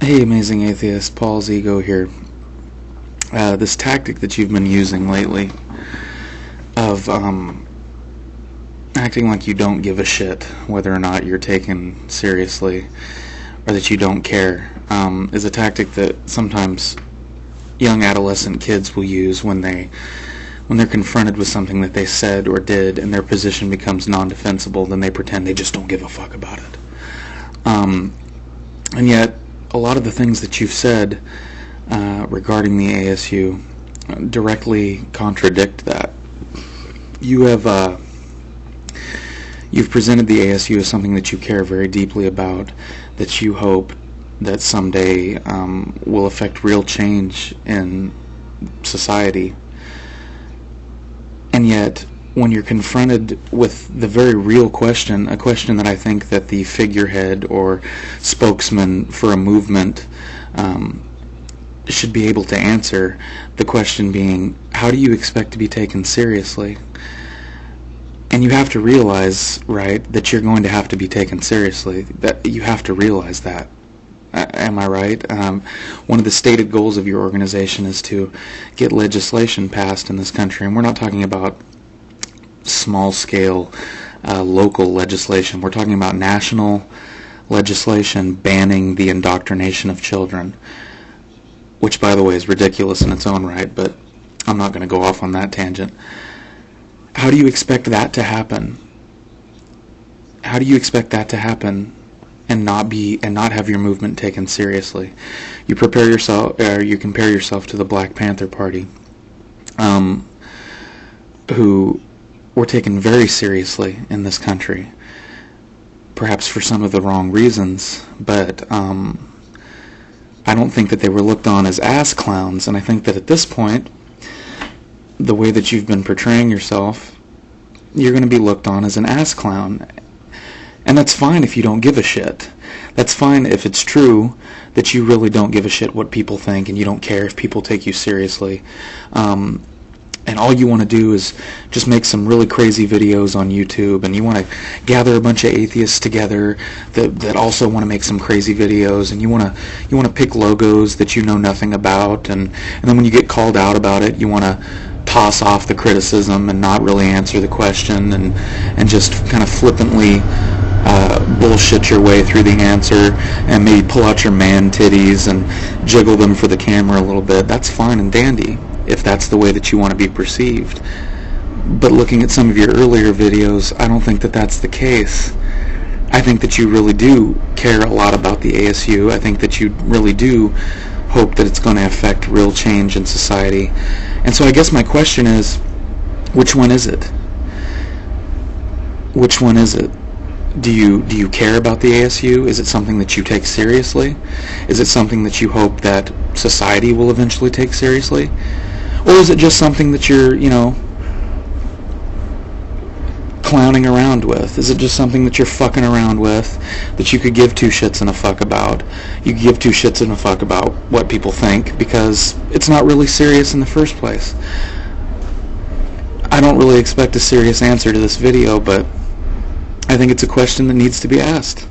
Hey, amazing atheist, Paul's ego here. This tactic that you've been using lately of acting like you don't give a shit whether or not you're taken seriously or that you don't care is a tactic that sometimes young adolescent kids will use when they're confronted with something that they said or did and their position becomes non-defensible. Then they pretend they just don't give a fuck about it. And yet a lot of the things that you've said regarding the ASU directly contradict that. You've presented the ASU as something that you care very deeply about, that you hope that someday will affect real change in society. And yet, when you're confronted with the very real question, a question that I think that the figurehead or spokesman for a movement should be able to answer, the question being, how do you expect to be taken seriously? And you have to realize, right, that you're going to have to be taken seriously. That you have to realize that. Am I right? One of the stated goals of your organization is to get legislation passed in this country, and we're not talking about small-scale local legislation. We're talking about national legislation banning the indoctrination of children, which, by the way, is ridiculous in its own right, but I'm not going to go off on that tangent. How do you expect that to happen? How do you expect that to happen and not have your movement taken seriously? You compare yourself to the Black Panther Party, who were taken very seriously in this country, perhaps for some of the wrong reasons, but I don't think that they were looked on as ass clowns, and I think that at this point, the way that you've been portraying yourself, you're going to be looked on as an ass clown. And that's fine if you don't give a shit. That's fine if it's true that you really don't give a shit what people think and you don't care if people take you seriously. And all you want to do is just make some really crazy videos on YouTube, and you want to gather a bunch of atheists together that also want to make some crazy videos, and you want to pick logos that you know nothing about, and then when you get called out about it, you want to toss off the criticism and not really answer the question, and just kind of flippantly bullshit your way through the answer, and maybe pull out your man titties and jiggle them for the camera a little bit. That's fine and dandy if that's the way that you want to be perceived. But looking at some of your earlier videos, I don't think that that's the case. I think that you really do care a lot about the ASU. I think that you really do hope that it's going to affect real change in society. And so I guess my question is, which one is it? Which one is it? Do you care about the ASU? Is it something that you take seriously? Is it something that you hope that society will eventually take seriously? Or is it just something that you're, clowning around with? Is it just something that you're fucking around with that you could give two shits and a fuck about? You could give two shits and a fuck about what people think because it's not really serious in the first place. I don't really expect a serious answer to this video, but I think it's a question that needs to be asked.